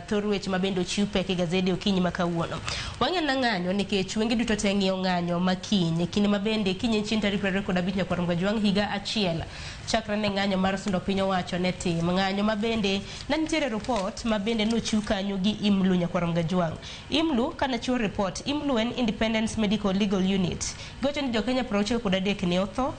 thor weche mabendo chiw peke gazede okinyi makawuono. Wang'e na ng'anyo nikech wenge duto te ng'iyo ng'anyo makiny kinde mabende kinyi chin tarik 25 nyakwarom gajwang' higa achiel chakre ne ng'anyo mar sundo piny owacho ne tim ng'anyo mabende na nitiere report mabende nochiw kanyo gi IMLU nyakwarom gajwang'. IMLU kana chiwo report, IMLU en Independence Medical Legal Unit. Gocho ni jokenya 63 ne otho,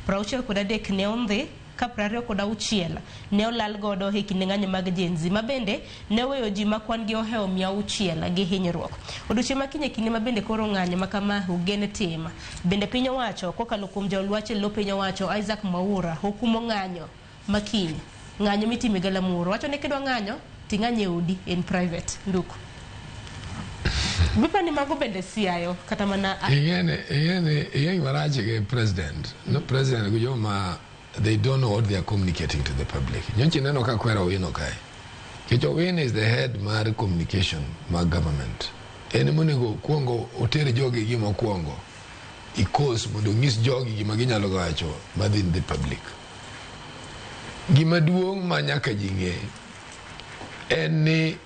63 ne ondhi ka 26 ne olal godo e kinde ng'anyo mag jenzi mabende ne weyo ji makwan gi oheo 600 gi hinyruok. Odiochieng' makinye kinde mabende koro ng'anyo makama ugene tim. Bende piny owacho kokalo kuom jolwache lo piny owacho Isaac Mwaura okumo ng'anyo makiny. Ng'anyo mitime Galamuro. Wacho ne kidwa ng'anyo ting'anye udi in private. Nduku. Bipa ni mago bende siayo kata mana yene waraje ke president. No president kujoma they don't know what they are communicating to the public. Nyonchi neno ka kwera Owino kai. Kecho Owino is the head mar communication mar government. Ene monego kuongo otere jogi gima kuongo. Ikos mondo ngis jogi gima ginyalo gacho madhin the public. Gima duong' ma nyaka jinge en ni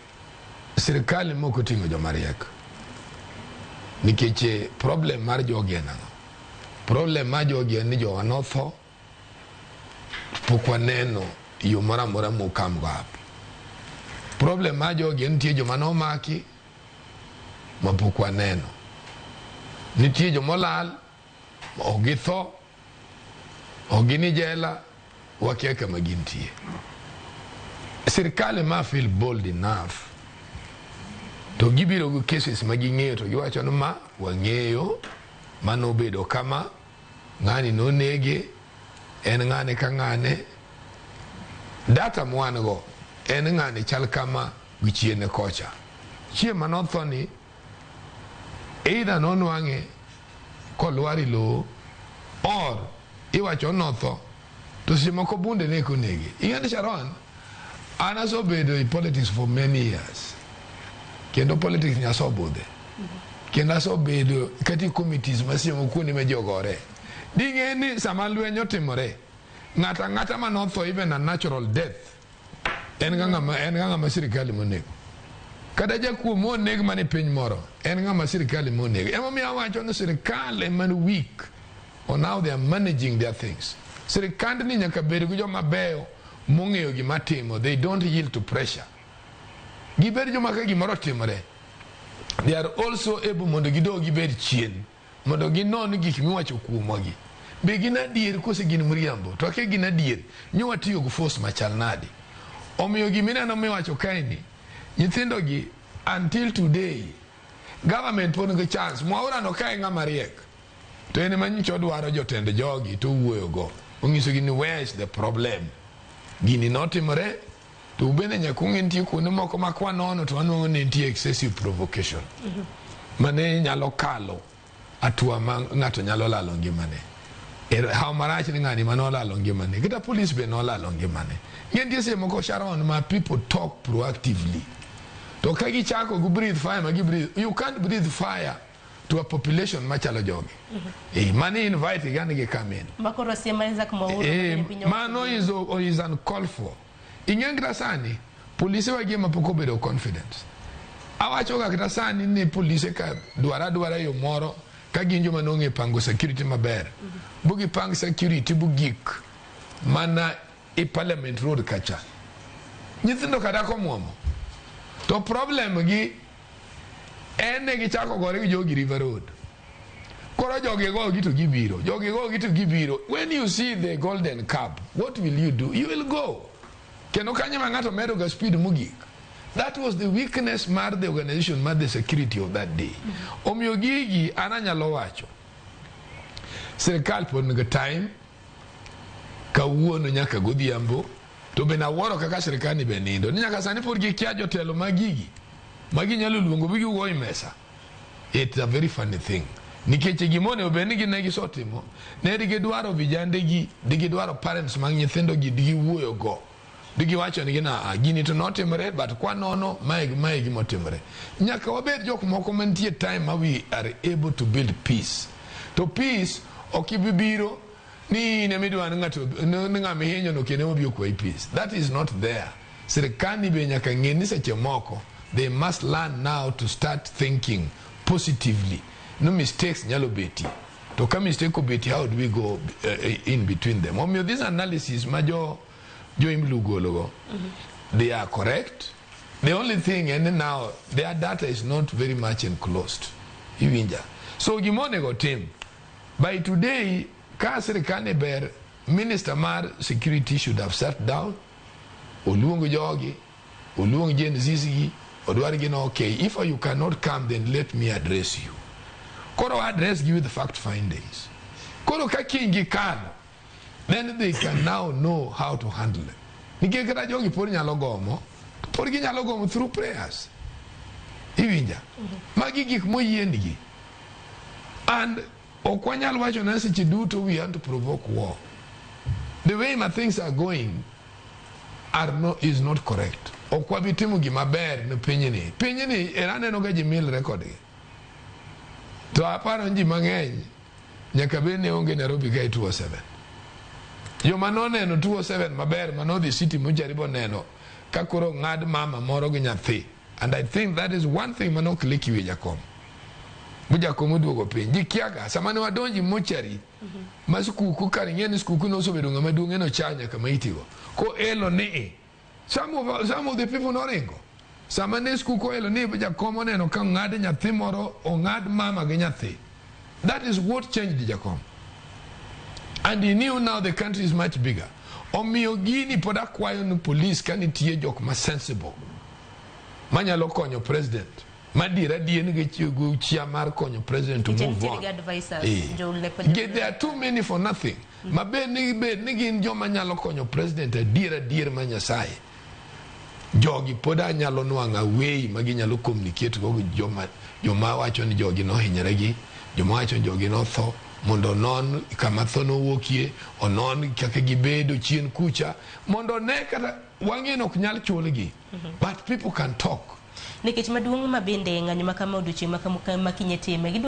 sirkal moko tingo jomariek. Nikeche problem mar jogi enano. Problem mar jogi en ni jowa notho pokwa neno yo mora mokam go hapo. Problem ma jogi nitie joma nomaki ma pokwa neno. Nitie joma lal ogitho ogini jela wakia kama gintie. Sirkal ma feel bold enough to gibiro go cases ma ging'eyo to giwacho no ma wang'eyo mano bedo kama ng'ani no nege en ng'ane ka ng'ane data mwan go en ng'ane chal kama gichiene kocha chie manotho ni either nonwang'e kolwari lo or iwacho notho to simoko bunde ne konege. Ing'ani Sharon anaso bedo in politics for many years kendo politics nyaso budhe kendo aso bedo kati committees masiemo kuoni me jogore ding'eni sama lwenyo timore ng'ata manotho even a natural death en ng'ama sirkal monego kada jakuo moneg mane piny moro en ng'ama sirkal monego emomiyo awacho ni sirkal ema weak on how they are managing their things. Sirkand ni nyaka bed gi joma beyo mong'eyo gima timo. They don't yield to pressure. Gibed joma ka gimoro timore, they are also able mondo gidog gibed chien mondo ginon gik miwacho kuomgi. Be gin adier kose gin mriambo to ke gin adier nyowa tiyo go force machal nadi. Omiyo gimineno miwacho kaini nyithindo gi until today government pon go chance Mwaura no kai ng'ama riek to ene manyicho dwaro jotend jogi to wuoyo go ongiso gini where is the problem gini notimore to bende nyakung'e nitie kuonde moko makwa nono to anwang'o ne nitie excessive provocation mane nyalo kalo atua ma ng'ato nyalo lalo ngimane. How marach ni ng'ani manolalo ngimane kita police be nolalo ngimane. Nitie semo ko Sharon ma people talk proactively to ka gichako go breathe fire ma breathe. You can't breathe fire to a population machalo jogi. Money invite gani ge come in. Makoro sema Isaac Mwaura mano is uncalled for. Ingengra sani police wagi mapoko bedo confidence. Awacho ga kita sani ni police ka dwara yo moro ka ginjo manonge pango security maber. Bugi pang security bugik mana e parliament road kacha. Nyithindo kada ko muomo. To problem gi ene gi chako gore gi jogi River Road. Koro jogi go gitu gibiro. Jogi go gitu gibiro. When you see the golden cab, what will you do? You will go. Keno kanya mangato medo ga speed mugik. That was the weakness mar the organization, mar the security of that day. Omiyo gigi ananyalo wacho. Sirkal pod nigi time kawuono nyaka godhiambo to be na woro kaka sirkal ni be nindo. Ni nyaka sani pod gikia jotelo magigi. Magi nyalo luongo bigi wuoyo mesa. It's a very funny thing. Nikeche gimone obeni gi negi sotimo. Ne digi dwaro vijande gi, digi dwaro parents mag nyithindo gi digi wuoyo go. Digi wacho ni gina gini to notimore but kwa nono mae gimotimore. Nyaka wabed jok moko mantie time ma we are able to build peace. To peace okibibiro ni ne midwa ng'ato ng'ame hinyo no kene obio kwa peace. That is not there. sirkani be nyaka ng'eni seche moko they must learn now to start thinking positively. No mistakes nyalo beti. To ka mistake obeti, how do we go in between them? This analysis majo imlugologo, they are correct. The only thing, and now their data is not very much enclosed. So gima onego tim. By today, ka sirkal ber, Minister Mar Security should have sat down. Oluongo jogi, oluongo Gen Zizigi, odwargi no, okay, if you cannot come, then let me address you. Koro address you with the fact findings. Koro ka kingi kano, then they can now know how to handle it. Nikekera jogi pori nyalo gomo, pori nyalo gomo through prayers. Iwinja. Magi gik moyiendgi. And okwanyal wacho na seche duto we want to provoke war. The way my things are going is not correct. Okwabitimo gima ber no pinyni. Pinyni eraneno ga jimil record. To aparo nji mang'eny nyaka bene onge Nairobi ka 207. Yo manoneno 207 maber manodhi city mojaribo neno kakoro ng'ad mama moro gi nyathi. And I think that is one thing manok liki we Jakom. Bujakom oduogo piny. Jikiaga samane wadonji mochari. Masukuku kari ng'eni skuku no sobedo ng'ama duong' no chanya kama itigo. Ko elo ni. Some of the people noringo. Samane skuku elo ni Jakom oneno ka ng'ad nyathi moro o ng'ad mama gi nyathi. That is what changed Jakom. And he knew now the country is much bigger. Omiyo gini pod akwayo ni police kanitie jok ma sensible. Manyalo konyo president. Madira dien ge chiego chia mar konyo president to move on. There are too many for nothing. Mabe ni gin joma nyalo konyo president adira manyasai. Jogi poda nyalo nwanga way magi nyalo communicate go joma wacho ni jogi no hinyre gi, joma wacho jogi no tho mondo non kama tho no wokie, onon kaka gibedo chien kucha mondo ne kata wang'e ok nyal chulgi. But people can talk. Nikech maduong' mabende ng'anyo makama odiochieng' makama kinyetime